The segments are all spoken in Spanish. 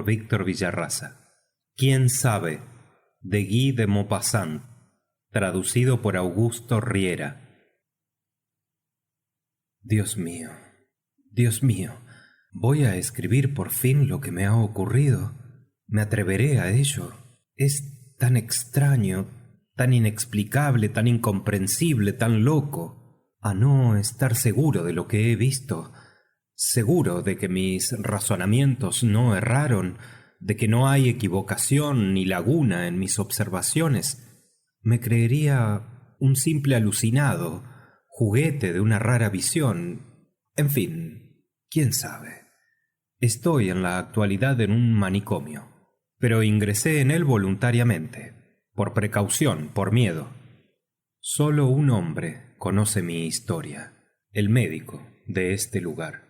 Víctor Villarraza. ¿Quién sabe? De Guy de Maupassant. Traducido por Augusto Riera. Dios mío, Dios mío, voy a escribir por fin lo que me ha ocurrido. Me atreveré a ello. Es tan extraño, tan inexplicable, tan incomprensible, tan loco, a no estar seguro de lo que he visto, seguro de que mis razonamientos no erraron, de que no hay equivocación ni laguna en mis observaciones. Me creería un simple alucinado, juguete de una rara visión. En fin, quién sabe. Estoy en la actualidad en un manicomio, pero ingresé en él voluntariamente, por precaución, por miedo. Solo un hombre conoce mi historia, el médico de este lugar.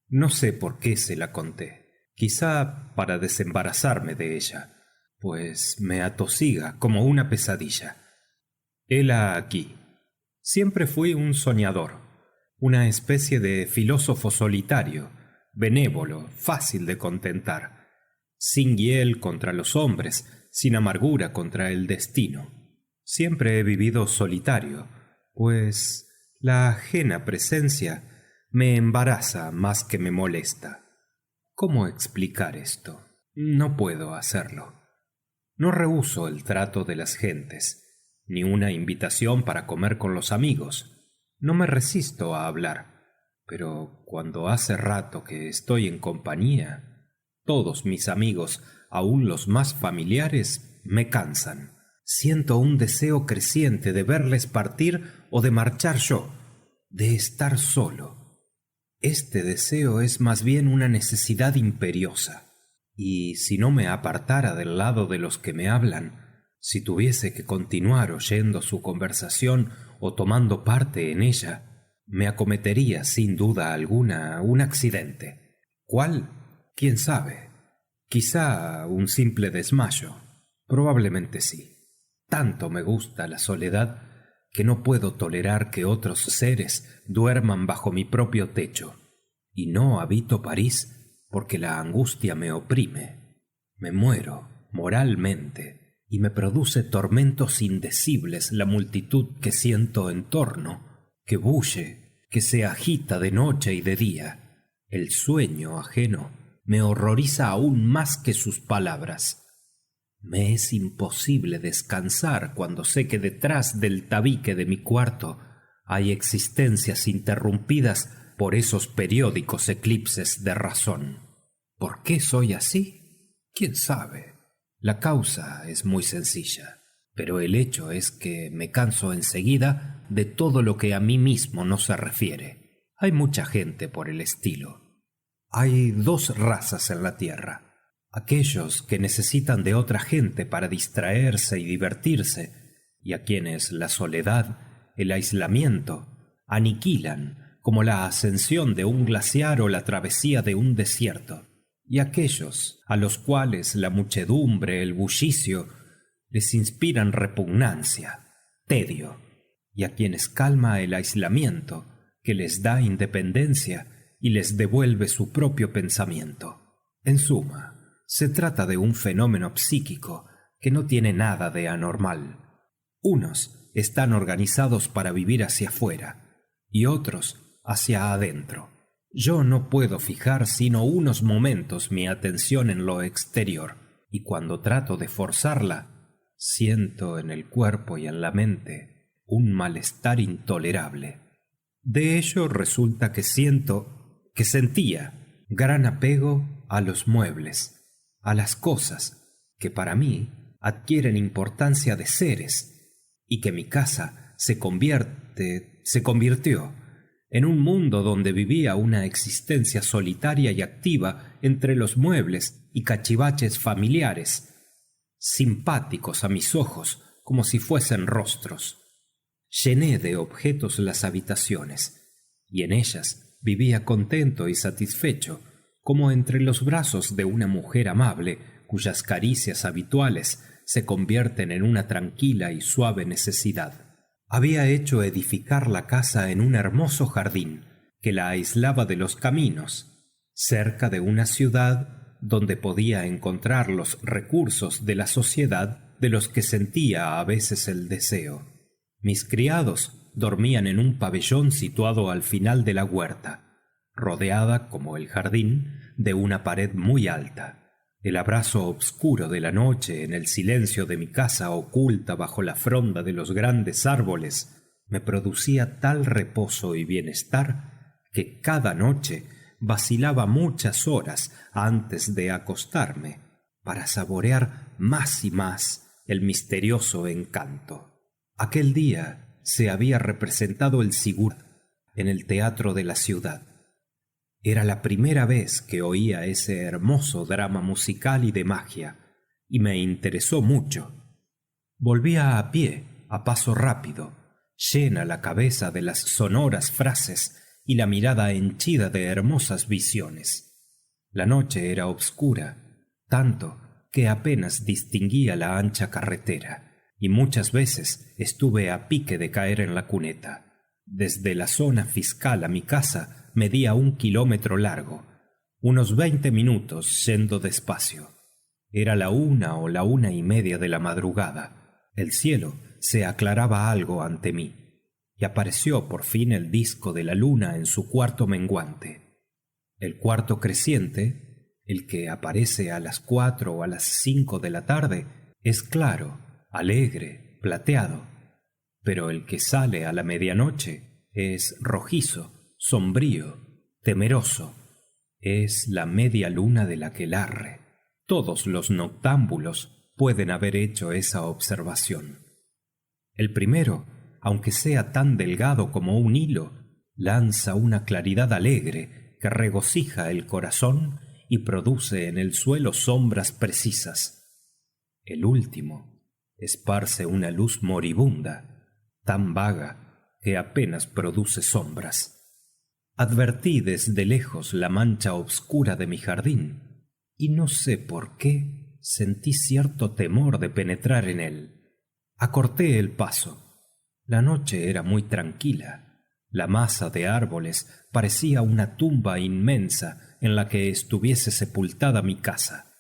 No sé por qué se la conté, quizá para desembarazarme de ella, pues me atosiga como una pesadilla. Hela aquí. Siempre fui un soñador, una especie de filósofo solitario, benévolo, fácil de contentar, sin hiel contra los hombres, sin amargura contra el destino. Siempre he vivido solitario, pues la ajena presencia me embaraza más que me molesta. ¿Cómo explicar esto? No puedo hacerlo. No rehúso el trato de las gentes, ni una invitación para comer con los amigos. No me resisto a hablar, pero cuando hace rato que estoy en compañía, todos mis amigos, aun los más familiares, me cansan. Siento un deseo creciente de verles partir o de marchar yo, de estar solo. Este deseo es más bien una necesidad imperiosa, y si no me apartara del lado de los que me hablan, si tuviese que continuar oyendo su conversación o tomando parte en ella, me acometería sin duda alguna un accidente. ¿Cuál? ¿Quién sabe? Quizá un simple desmayo. Probablemente sí. Tanto me gusta la soledad que no puedo tolerar que otros seres duerman bajo mi propio techo. Y no habito París porque la angustia me oprime. Me muero moralmente y me produce tormentos indecibles la multitud que siento en torno, que bulle, que se agita de noche y de día. El sueño ajeno me horroriza aún más que sus palabras. Me es imposible descansar cuando sé que detrás del tabique de mi cuarto hay existencias interrumpidas por esos periódicos eclipses de razón. ¿Por qué soy así? ¿Quién sabe? La causa es muy sencilla, pero el hecho es que me canso enseguida de todo lo que a mí mismo no se refiere. Hay mucha gente por el estilo. Hay dos razas en la tierra: aquellos que necesitan de otra gente para distraerse y divertirse, y a quienes la soledad, el aislamiento, aniquilan como la ascensión de un glaciar o la travesía de un desierto, y aquellos a los cuales la muchedumbre, el bullicio, les inspiran repugnancia, tedio, y a quienes calma el aislamiento, que les da independencia y les devuelve su propio pensamiento. En suma, se trata de un fenómeno psíquico que no tiene nada de anormal. Unos están organizados para vivir hacia afuera y otros hacia adentro. Yo no puedo fijar sino unos momentos mi atención en lo exterior, y cuando trato de forzarla, siento en el cuerpo y en la mente un malestar intolerable. De ello resulta que sentía gran apego a los muebles, a las cosas que para mí adquieren importancia de seres, y que mi casa se convirtió en un mundo donde vivía una existencia solitaria y activa entre los muebles y cachivaches familiares, simpáticos a mis ojos como si fuesen rostros. Llené de objetos las habitaciones, y en ellas vivía contento y satisfecho, como entre los brazos de una mujer amable cuyas caricias habituales se convierten en una tranquila y suave necesidad. Había hecho edificar la casa en un hermoso jardín que la aislaba de los caminos, cerca de una ciudad donde podía encontrar los recursos de la sociedad de los que sentía a veces el deseo. Mis criados dormían en un pabellón situado al final de la huerta, rodeada, como el jardín, de una pared muy alta. El abrazo obscuro de la noche en el silencio de mi casa oculta bajo la fronda de los grandes árboles me producía tal reposo y bienestar que cada noche vacilaba muchas horas antes de acostarme para saborear más y más el misterioso encanto. Aquel día se había representado el Sigurd en el teatro de la ciudad. Era la primera vez que oía ese hermoso drama musical y de magia, y me interesó mucho. Volvía a pie, a paso rápido, llena la cabeza de las sonoras frases y la mirada henchida de hermosas visiones. La noche era obscura, tanto que apenas distinguía la ancha carretera, y muchas veces estuve a pique de caer en la cuneta. Desde la zona fiscal a mi casa medía 1 kilómetro largo, unos 20 minutos yendo despacio. Era la 1 o la 1:30 de la madrugada. El cielo se aclaraba algo ante mí, y apareció por fin el disco de la luna en su cuarto menguante. El cuarto creciente, el que aparece a las 4 o a las 5 de la tarde, es claro, alegre, plateado, pero el que sale a la medianoche es rojizo, sombrío, temeroso. Es la media luna del aquelarre. Todos los noctámbulos pueden haber hecho esa observación. El primero, aunque sea tan delgado como un hilo, lanza una claridad alegre que regocija el corazón y produce en el suelo sombras precisas. El último esparce una luz moribunda, tan vaga que apenas produce sombras. Advertí desde lejos la mancha obscura de mi jardín, y no sé por qué sentí cierto temor de penetrar en él. Acorté el paso. La noche era muy tranquila. La masa de árboles parecía una tumba inmensa en la que estuviese sepultada mi casa.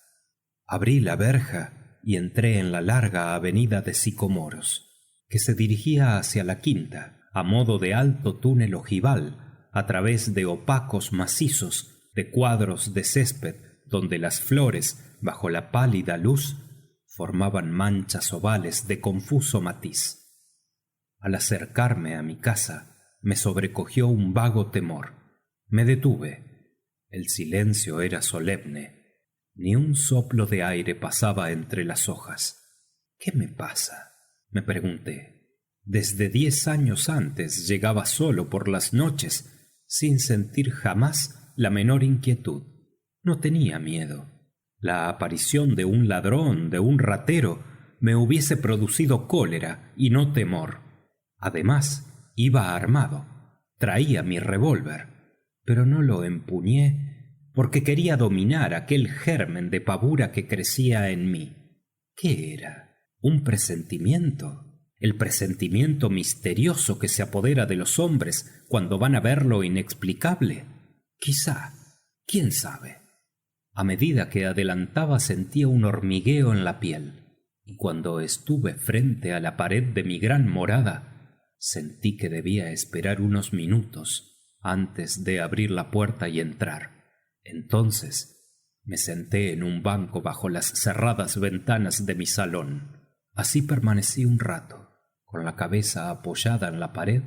Abrí la verja y entré en la larga avenida de sicomoros, que se dirigía hacia la quinta, a modo de alto túnel ojival, a través de opacos macizos, de cuadros de césped, donde las flores, bajo la pálida luz, formaban manchas ovales de confuso matiz. Al acercarme a mi casa, me sobrecogió un vago temor. Me detuve. El silencio era solemne. Ni un soplo de aire pasaba entre las hojas. ¿Qué me pasa?, me pregunté. Desde 10 años antes llegaba solo por las noches, sin sentir jamás la menor inquietud. No tenía miedo. La aparición de un ladrón, de un ratero, me hubiese producido cólera y no temor. Además, iba armado. Traía mi revólver, pero no lo empuñé porque quería dominar aquel germen de pavura que crecía en mí. ¿Qué era? ¿Un presentimiento? ¿El presentimiento misterioso que se apodera de los hombres cuando van a ver lo inexplicable? Quizá. ¿Quién sabe? A medida que adelantaba sentía un hormigueo en la piel, y cuando estuve frente a la pared de mi gran morada, sentí que debía esperar unos minutos antes de abrir la puerta y entrar. Entonces me senté en un banco bajo las cerradas ventanas de mi salón. Así permanecí un rato, con la cabeza apoyada en la pared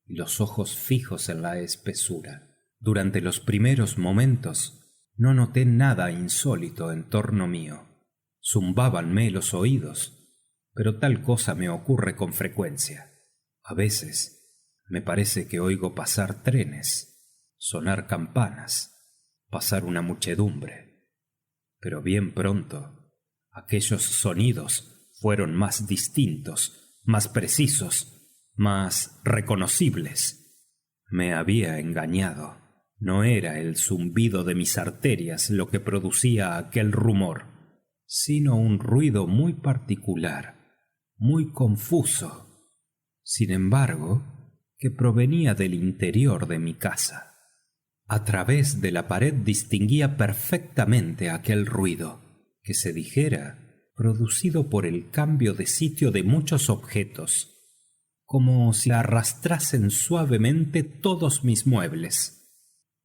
y los ojos fijos en la espesura. Durante los primeros momentos no noté nada insólito en torno mío. Zumbábanme los oídos, pero tal cosa me ocurre con frecuencia. A veces me parece que oigo pasar trenes, sonar campanas, pasar una muchedumbre. Pero bien pronto aquellos sonidos fueron más distintos, más precisos, más reconocibles. Me había engañado. No era el zumbido de mis arterias lo que producía aquel rumor, sino un ruido muy particular, muy confuso, sin embargo, que provenía del interior de mi casa. A través de la pared distinguía perfectamente aquel ruido, que se dijera producido por el cambio de sitio de muchos objetos, como si arrastrasen suavemente todos mis muebles.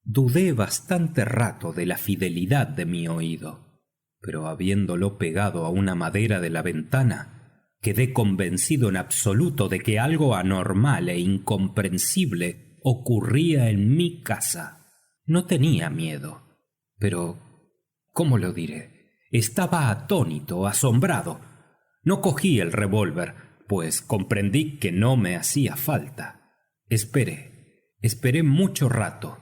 Dudé bastante rato de la fidelidad de mi oído, pero habiéndolo pegado a una madera de la ventana, quedé convencido en absoluto de que algo anormal e incomprensible ocurría en mi casa. No tenía miedo, pero ¿cómo lo diré? Estaba atónito, asombrado. No cogí el revólver, pues comprendí que no me hacía falta. Esperé mucho rato,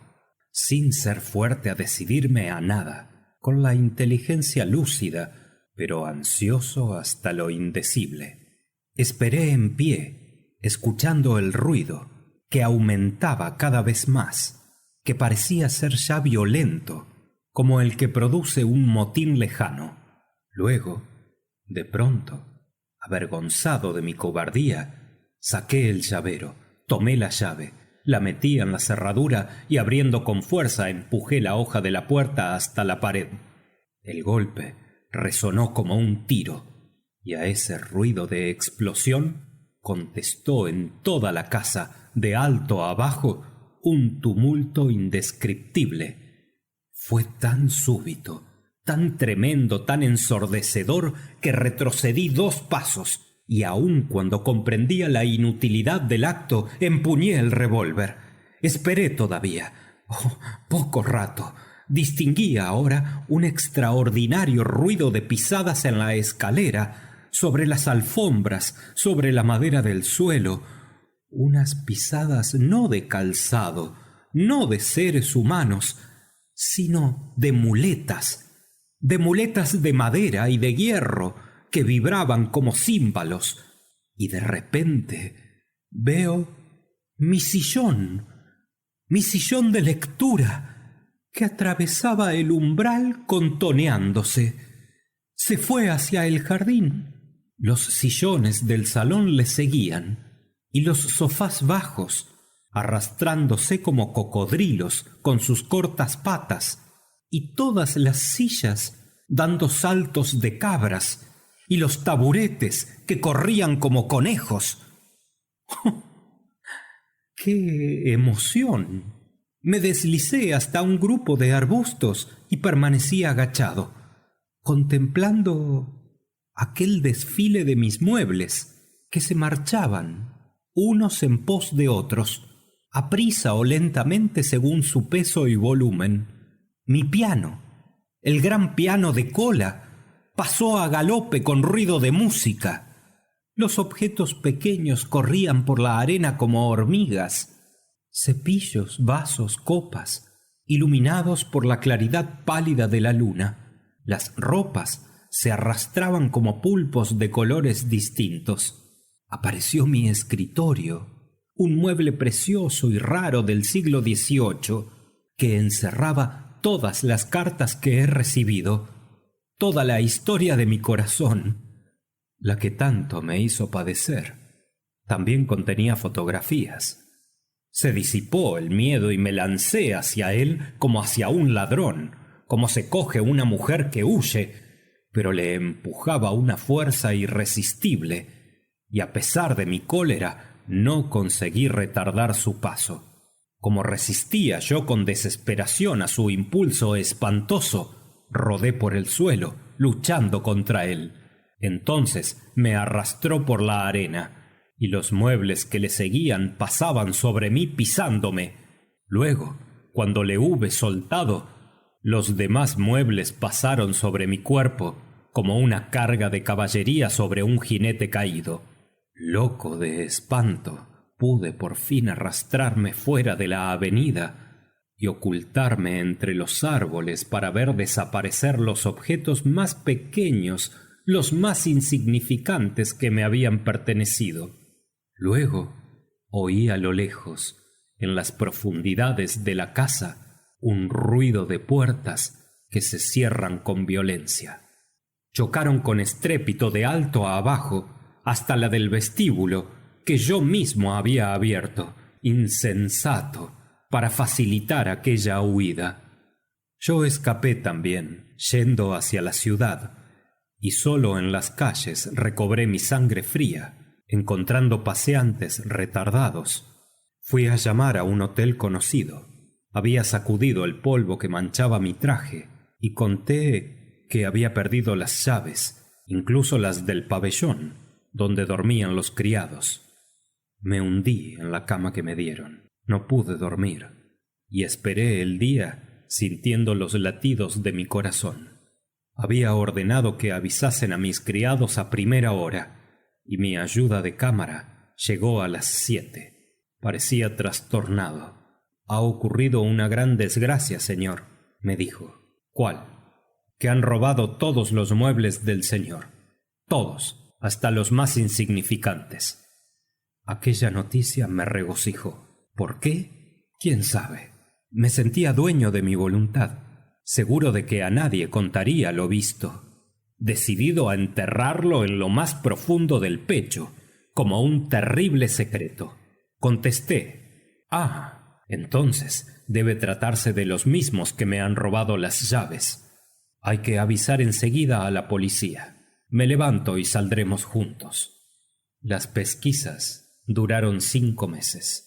sin ser fuerte a decidirme a nada, con la inteligencia lúcida, pero ansioso hasta lo indecible. Esperé en pie, escuchando el ruido, que aumentaba cada vez más, que parecía ser ya violento, como el que produce un motín lejano. Luego, de pronto, avergonzado de mi cobardía, saqué el llavero, tomé la llave, la metí en la cerradura y abriendo con fuerza empujé la hoja de la puerta hasta la pared. El golpe resonó como un tiro, y a ese ruido de explosión contestó en toda la casa, de alto a abajo, un tumulto indescriptible. Fue tan súbito, tan tremendo, tan ensordecedor, que retrocedí 2 pasos, y aun cuando comprendía la inutilidad del acto, empuñé el revólver. Esperé todavía. Poco rato. Distinguía ahora un extraordinario ruido de pisadas en la escalera, sobre las alfombras, sobre la madera del suelo. Unas pisadas no de calzado, no de seres humanos, sino de muletas de madera y de hierro que vibraban como címbalos, y de repente veo mi sillón de lectura, que atravesaba el umbral contoneándose. Se fue hacia el jardín. Los sillones del salón le seguían, y los sofás bajos, arrastrándose como cocodrilos con sus cortas patas, y todas las sillas dando saltos de cabras, y los taburetes que corrían como conejos. ¡Qué emoción! Me deslicé hasta un grupo de arbustos y permanecí agachado, contemplando aquel desfile de mis muebles que se marchaban, unos en pos de otros, aprisa o lentamente según su peso y volumen. Mi piano, el gran piano de cola, pasó a galope con ruido de música. Los objetos pequeños corrían por la arena como hormigas. Cepillos, vasos, copas, iluminados por la claridad pálida de la luna. Las ropas se arrastraban como pulpos de colores distintos. Apareció mi escritorio, un mueble precioso y raro del siglo XVIII, que encerraba todas las cartas que he recibido, toda la historia de mi corazón, la que tanto me hizo padecer. También contenía fotografías. Se disipó el miedo y me lancé hacia él como hacia un ladrón, como se coge una mujer que huye, pero le empujaba una fuerza irresistible, y a pesar de mi cólera no conseguí retardar su paso. Como resistía yo con desesperación a su impulso espantoso, rodé por el suelo, luchando contra él. Entonces me arrastró por la arena, y los muebles que le seguían pasaban sobre mí pisándome. Luego, cuando le hube soltado, los demás muebles pasaron sobre mi cuerpo como una carga de caballería sobre un jinete caído. Loco de espanto, pude por fin arrastrarme fuera de la avenida y ocultarme entre los árboles para ver desaparecer los objetos más pequeños, los más insignificantes que me habían pertenecido. Luego oí a lo lejos, en las profundidades de la casa, un ruido de puertas que se cierran con violencia. Chocaron con estrépito de alto a abajo hasta la del vestíbulo, que yo mismo había abierto. Insensato, para facilitar aquella huida. Yo escapé también, yendo hacia la ciudad, y solo en las calles recobré mi sangre fría, encontrando paseantes retardados. Fui a llamar a un hotel conocido. Había sacudido el polvo que manchaba mi traje, y conté que había perdido las llaves, incluso las del pabellón, donde dormían los criados. Me hundí en la cama que me dieron. No pude dormir, y esperé el día sintiendo los latidos de mi corazón. Había ordenado que avisasen a mis criados a primera hora, y mi ayuda de cámara llegó a las 7. Parecía trastornado. «Ha ocurrido una gran desgracia, señor», me dijo. «¿Cuál?» «Que han robado todos los muebles del señor. Todos, hasta los más insignificantes». Aquella noticia me regocijó. ¿Por qué? ¿Quién sabe? Me sentía dueño de mi voluntad, seguro de que a nadie contaría lo visto, decidido a enterrarlo en lo más profundo del pecho, como un terrible secreto. Contesté: «Ah, entonces debe tratarse de los mismos que me han robado las llaves. Hay que avisar enseguida a la policía. Me levanto y saldremos juntos». Las pesquisas duraron 5 meses.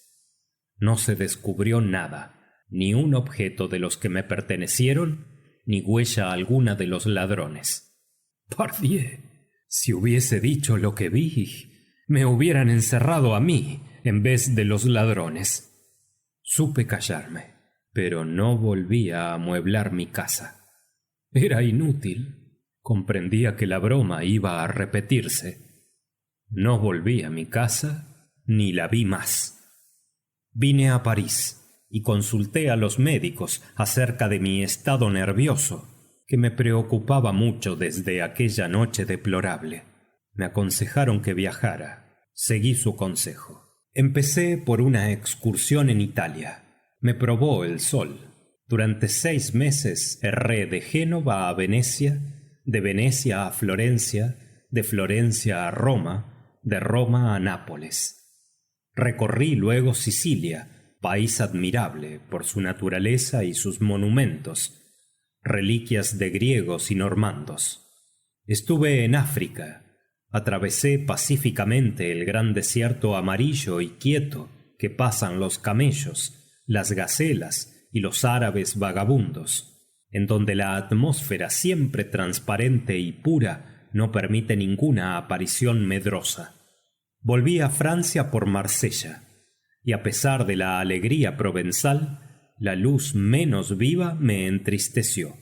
No se descubrió nada, ni un objeto de los que me pertenecieron, ni huella alguna de los ladrones. Pardieu, si hubiese dicho lo que vi, me hubieran encerrado a mí en vez de los ladrones. Supe callarme, pero no volví a amueblar mi casa. Era inútil. Comprendía que la broma iba a repetirse. No volví a mi casa ni la vi más. Vine a París y consulté a los médicos acerca de mi estado nervioso, que me preocupaba mucho desde aquella noche deplorable. Me aconsejaron que viajara. Seguí su consejo. Empecé por una excursión en Italia. Me probó el sol. Durante 6 meses erré de Génova a Venecia, de Venecia a Florencia, de Florencia a Roma, de Roma a Nápoles. Recorrí luego Sicilia, país admirable por su naturaleza y sus monumentos, reliquias de griegos y normandos. Estuve en África. Atravesé pacíficamente el gran desierto amarillo y quieto que pasan los camellos, las gacelas y los árabes vagabundos, en donde la atmósfera siempre transparente y pura no permite ninguna aparición medrosa. Volví a Francia por Marsella, y a pesar de la alegría provenzal, la luz menos viva me entristeció.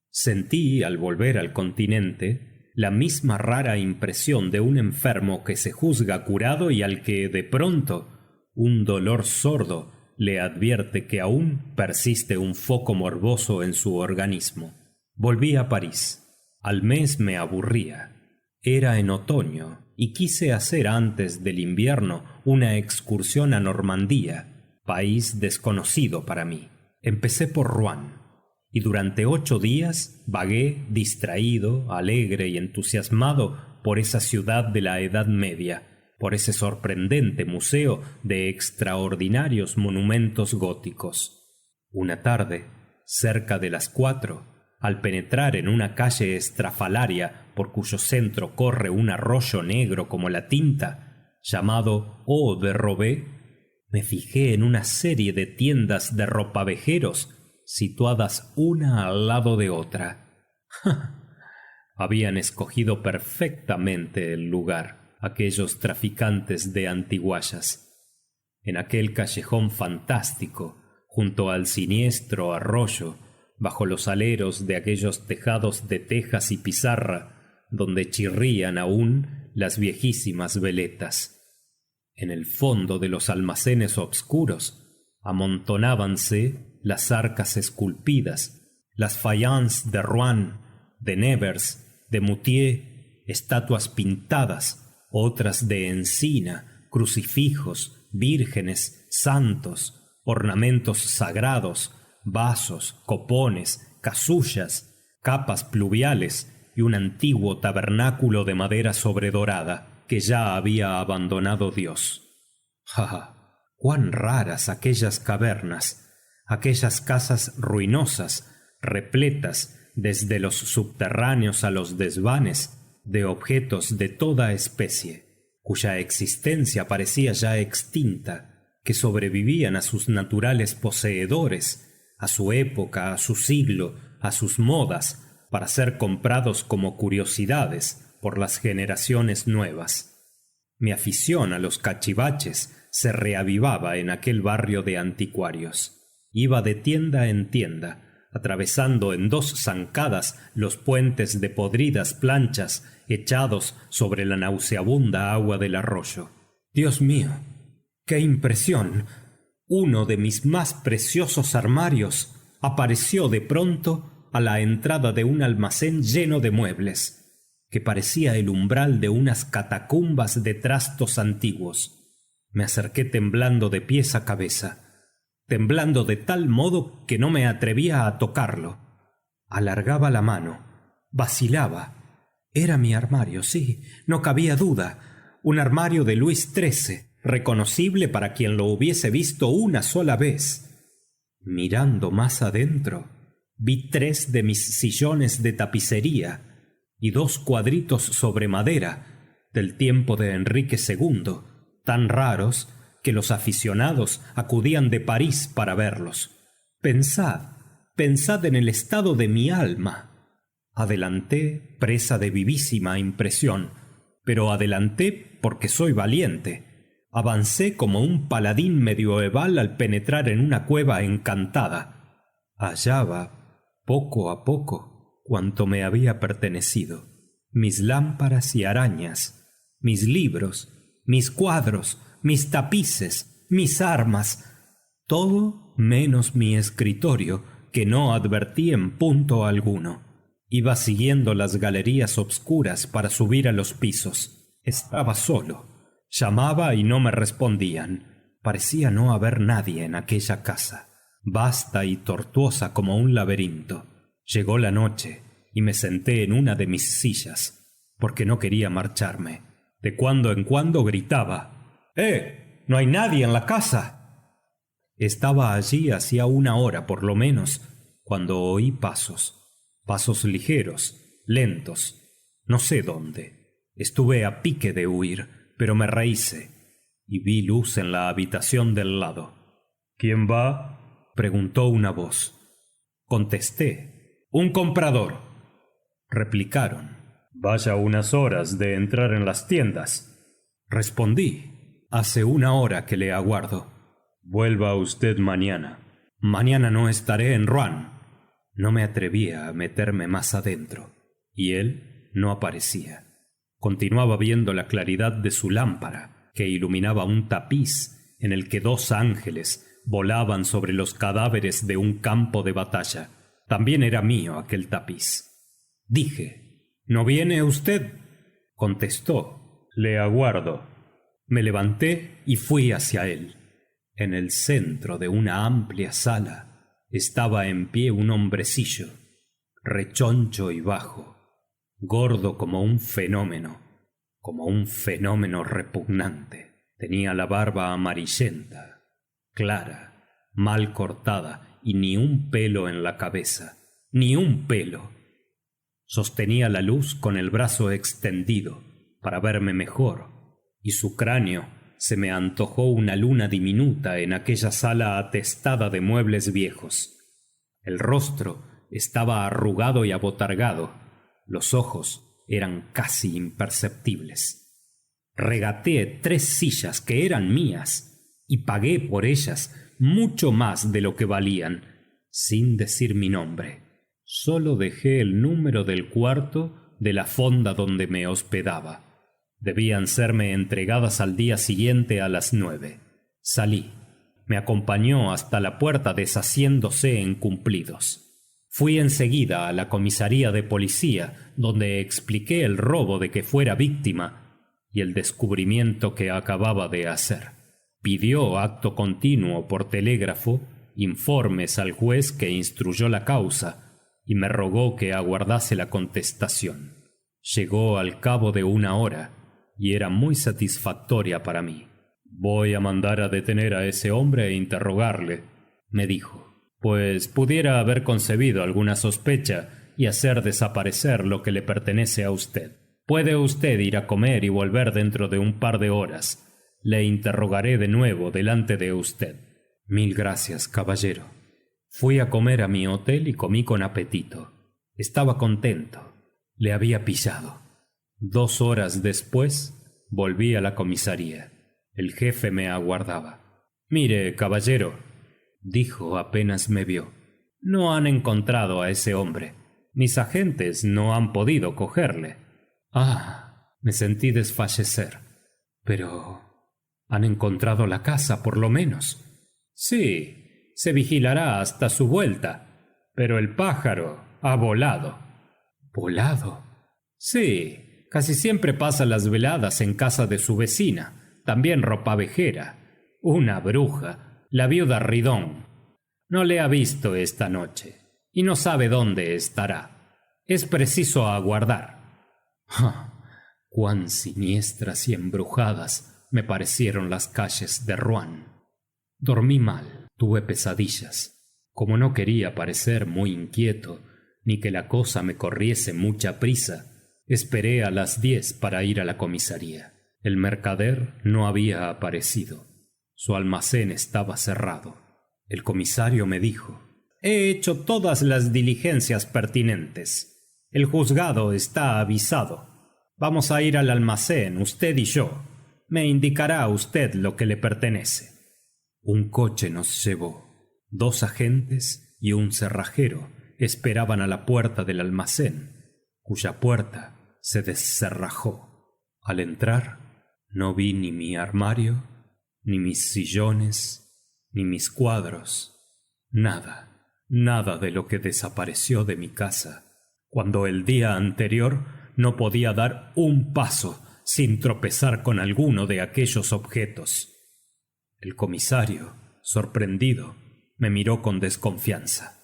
Sentí, al volver al continente, la misma rara impresión de un enfermo que se juzga curado y al que, de pronto, un dolor sordo le advierte que aún persiste un foco morboso en su organismo. Volví a París. Al mes me aburría. Era en otoño y quise hacer antes del invierno una excursión a Normandía, país desconocido para mí. Empecé por Rouen y durante 8 días vagué distraído, alegre y entusiasmado por esa ciudad de la Edad Media, por ese sorprendente museo de extraordinarios monumentos góticos. Una tarde, cerca de las 4, al penetrar en una calle estrafalaria por cuyo centro corre un arroyo negro como la tinta, llamado Eau de Robé, me fijé en una serie de tiendas de ropavejeros situadas una al lado de otra. Habían escogido perfectamente el lugar, aquellos traficantes de antiguallas. En aquel callejón fantástico, junto al siniestro arroyo, bajo los aleros de aquellos tejados de tejas y pizarra, donde chirrían aún las viejísimas veletas. En el fondo de los almacenes obscuros amontonábanse las arcas esculpidas, las faïences de Rouen, de Nevers, de Moutier, estatuas pintadas, otras de encina, crucifijos, vírgenes, santos, ornamentos sagrados, vasos, copones, casullas, capas pluviales y un antiguo tabernáculo de madera sobredorada que ya había abandonado Dios. ¡Ja! ¡Cuán raras aquellas cavernas! aquellas casas ruinosas, repletas desde los subterráneos a los desvanes de objetos de toda especie, cuya existencia parecía ya extinta, que sobrevivían a sus naturales poseedores, a su época, a su siglo, a sus modas, para ser comprados como curiosidades por las generaciones nuevas. Mi afición a los cachivaches se reavivaba en aquel barrio de anticuarios. Iba de tienda en tienda, atravesando en 2 zancadas los puentes de podridas planchas echados sobre la nauseabunda agua del arroyo. Dios mío, qué impresión. Uno de mis más preciosos armarios apareció de pronto a la entrada de un almacén lleno de muebles, que parecía el umbral de unas catacumbas de trastos antiguos. Me acerqué temblando de pies a cabeza, temblando de tal modo que no me atrevía a tocarlo. Alargaba la mano, vacilaba. Era mi armario, sí, no cabía duda, un armario de Luis XIII, reconocible para quien lo hubiese visto una sola vez. Mirando más adentro, vi 3 de mis sillones de tapicería y 2 cuadritos sobre madera del tiempo de Enrique II, tan raros que los aficionados acudían de París para verlos. Pensad en el estado de mi alma. Adelanté, presa de vivísima impresión, pero adelanté porque soy valiente. Avancé como un paladín medioeval al penetrar en una cueva encantada. Hallaba, poco a poco, cuanto me había pertenecido: mis lámparas y arañas, mis libros, mis cuadros, mis tapices, mis armas, todo menos mi escritorio, que no advertí en punto alguno. Iba siguiendo las galerías obscuras para subir a los pisos. Estaba solo. Llamaba y no me respondían. Parecía no haber nadie en aquella casa, vasta y tortuosa como un laberinto. Llegó la noche y me senté en una de mis sillas, porque no quería marcharme. De cuando en cuando gritaba: ¿No hay nadie en la casa? Estaba allí hacía 1 hora por lo menos, cuando oí pasos ligeros, lentos, no sé dónde. Estuve a pique de huir, pero me rehíce y vi luz en la habitación del lado. ¿Quién va?, preguntó una voz. Contesté: un comprador. Replicaron: vaya unas horas de entrar en las tiendas. Respondí: hace 1 hora que le aguardo. Vuelva usted mañana. Mañana no estaré en Rouen. No me atrevía a meterme más adentro, y él no aparecía. Continuaba viendo la claridad de su lámpara, que iluminaba un tapiz en el que 2 ángeles volaban sobre los cadáveres de un campo de batalla. También era mío aquel tapiz. Dije: ¿no viene usted? Contestó: le aguardo. Me levanté y fui hacia él. En el centro de una amplia sala estaba en pie un hombrecillo, rechoncho y bajo, gordo como un fenómeno repugnante. Tenía la barba amarillenta, clara, mal cortada, y ni un pelo en la cabeza, ni un pelo. Sostenía la luz con el brazo extendido para verme mejor, y su cráneo se me antojó una luna diminuta en aquella sala atestada de muebles viejos. El rostro estaba arrugado y abotargado, los ojos eran casi imperceptibles. Regateé 3 sillas que eran mías y pagué por ellas mucho más de lo que valían, sin decir mi nombre. Solo dejé el número del cuarto de la fonda donde me hospedaba. Debían serme entregadas al día siguiente a las 9. Salí. Me acompañó hasta la puerta deshaciéndose en cumplidos. Fui enseguida a la comisaría de policía, donde expliqué el robo de que fuera víctima y el descubrimiento que acababa de hacer. Pidió acto continuo por telégrafo informes al juez que instruyó la causa y me rogó que aguardase la contestación. Llegó al cabo de 1 hora y era muy satisfactoria para mí. Voy a mandar a detener a ese hombre e interrogarle, me dijo. pues pudiera haber concebido alguna sospecha y hacer desaparecer lo que le pertenece a usted. Puede usted ir a comer y volver dentro de un par de horas. Le interrogaré de nuevo delante de usted. Mil gracias, caballero. Fui a comer a mi hotel y comí con apetito. Estaba contento. Le había pillado. 2 horas después, volví a la comisaría. El jefe me aguardaba. «Mire, caballero», dijo apenas me vio, «no han encontrado a ese hombre. Mis agentes no han podido cogerle». Ah, me sentí desfallecer. Pero han encontrado la casa, por lo menos. Sí, se vigilará hasta su vuelta, pero el pájaro ha volado. ¿Volado? Sí, casi siempre pasa las veladas en casa de su vecina, también ropavejera, una bruja, la viuda Ridón. No le ha visto esta noche y no sabe dónde estará. Es preciso aguardar. Cuán siniestras y embrujadas me parecieron las calles de Rouen. Dormí mal, tuve pesadillas. Como no quería parecer muy inquieto, ni que la cosa me corriese mucha prisa, esperé a las 10 para ir a la comisaría. El mercader no había aparecido. Su almacén estaba cerrado. El comisario me dijo: «He hecho todas las diligencias pertinentes. El juzgado está avisado. Vamos a ir al almacén, usted y yo. Me indicará usted lo que le pertenece». Un coche nos llevó. 2 agentes y un cerrajero esperaban a la puerta del almacén, cuya puerta se descerrajó. Al entrar, no vi ni mi armario, ni mis sillones, ni mis cuadros. Nada de lo que desapareció de mi casa, cuando el día anterior no podía dar un paso sin tropezar con alguno de aquellos objetos. El comisario, sorprendido, me miró con desconfianza.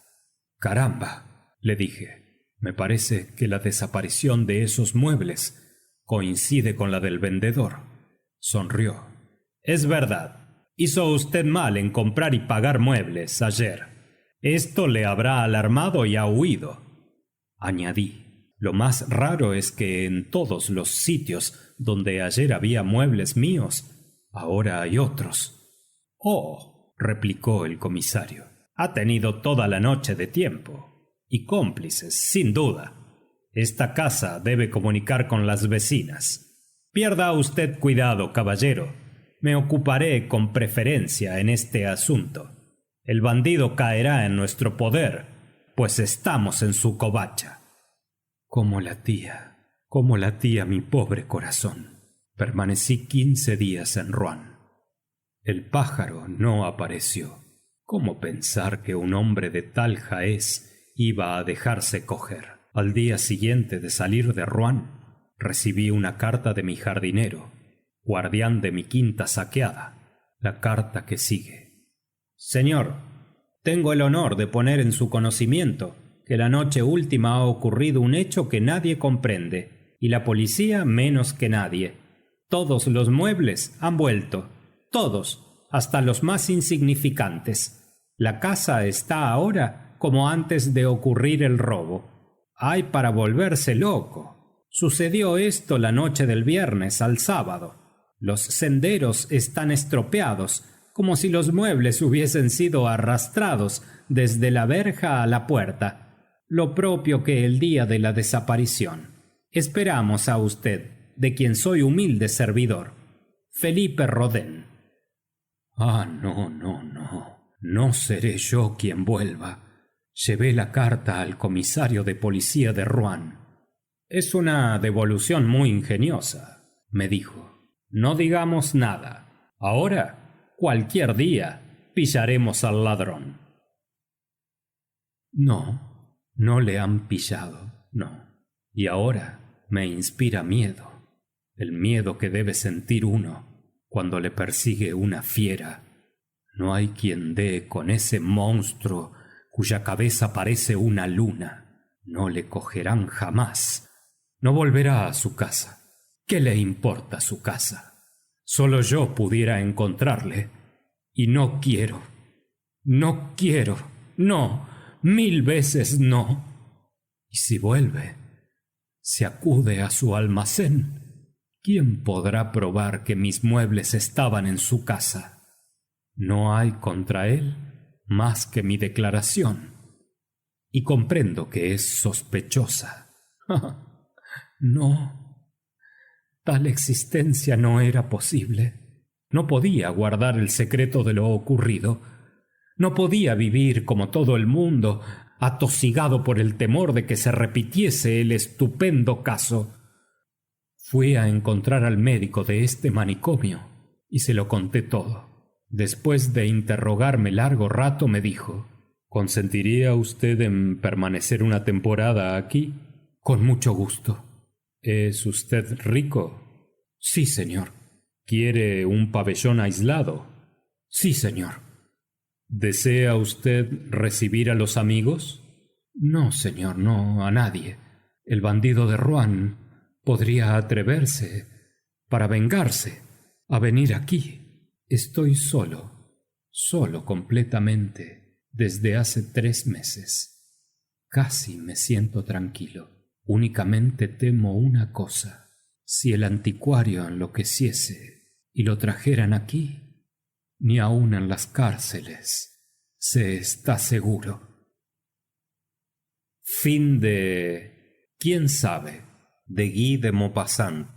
«Caramba», le dije, «me parece que la desaparición de esos muebles coincide con la del vendedor». Sonrió. «Es verdad. Hizo usted mal en comprar y pagar muebles ayer. Esto le habrá alarmado y ha huido». Añadí: «Lo más raro es que en todos los sitios donde ayer había muebles míos, ahora hay otros». «Oh», replicó el comisario, «ha tenido toda la noche de tiempo. Y cómplices, sin duda. Esta casa debe comunicar con las vecinas. Pierda usted cuidado, caballero. Me ocuparé con preferencia en este asunto. El bandido caerá en nuestro poder, pues estamos en su covacha». Cómo latía mi pobre corazón. Permanecí 15 días en Rouen. El pájaro no apareció. ¿Cómo pensar que un hombre de tal jaez iba a dejarse coger? Al día siguiente de salir de Rouen, recibí una carta de mi jardinero, guardián de mi quinta saqueada. La carta que sigue: «Señor, tengo el honor de poner en su conocimiento que la noche última ha ocurrido un hecho que nadie comprende, y la policía menos que nadie. Todos los muebles han vuelto. Todos, hasta los más insignificantes. La casa está ahora como antes de ocurrir el robo. Hay para volverse loco. Sucedió esto la noche del viernes al sábado. Los senderos están estropeados, como si los muebles hubiesen sido arrastrados desde la verja a la puerta. Lo propio que el día de la desaparición. Esperamos a usted, de quien soy humilde servidor, Felipe Rodin». No seré yo quien vuelva. Llevé la carta al comisario de policía de Rouen. «Es una devolución muy ingeniosa», me dijo. «No digamos nada. Ahora, cualquier día, pillaremos al ladrón». No le han pillado, no. Y ahora me inspira miedo. El miedo que debe sentir uno cuando le persigue una fiera. No hay quien dé con ese monstruo cuya cabeza parece una luna. No le cogerán jamás. No volverá a su casa. ¿Qué le importa su casa? Solo yo pudiera encontrarle. Y no quiero. no, 1000 veces no. Y si vuelve, si acude a su almacén, ¿quién podrá probar que mis muebles estaban en su casa? No hay contra él más que mi declaración. Y comprendo que es sospechosa. No, tal existencia no era posible. No podía guardar el secreto de lo ocurrido. No podía vivir como todo el mundo, atosigado por el temor de que se repitiese el estupendo caso. Fui a encontrar al médico de este manicomio y se lo conté todo. Después de interrogarme largo rato, me dijo: ¿consentiría usted en permanecer una temporada aquí? Con mucho gusto. ¿Es usted rico? Sí, señor. ¿Quiere un pabellón aislado? Sí, señor. ¿Desea usted recibir a los amigos? No, señor, no, a nadie. El bandido de Rouen podría atreverse, para vengarse, a venir aquí. Estoy solo completamente, desde hace 3 meses. Casi me siento tranquilo. Únicamente temo una cosa: si el anticuario enloqueciese y lo trajeran aquí, ni aun en las cárceles se está seguro. Fin de ¿Quién sabe? De Guy de Maupassant.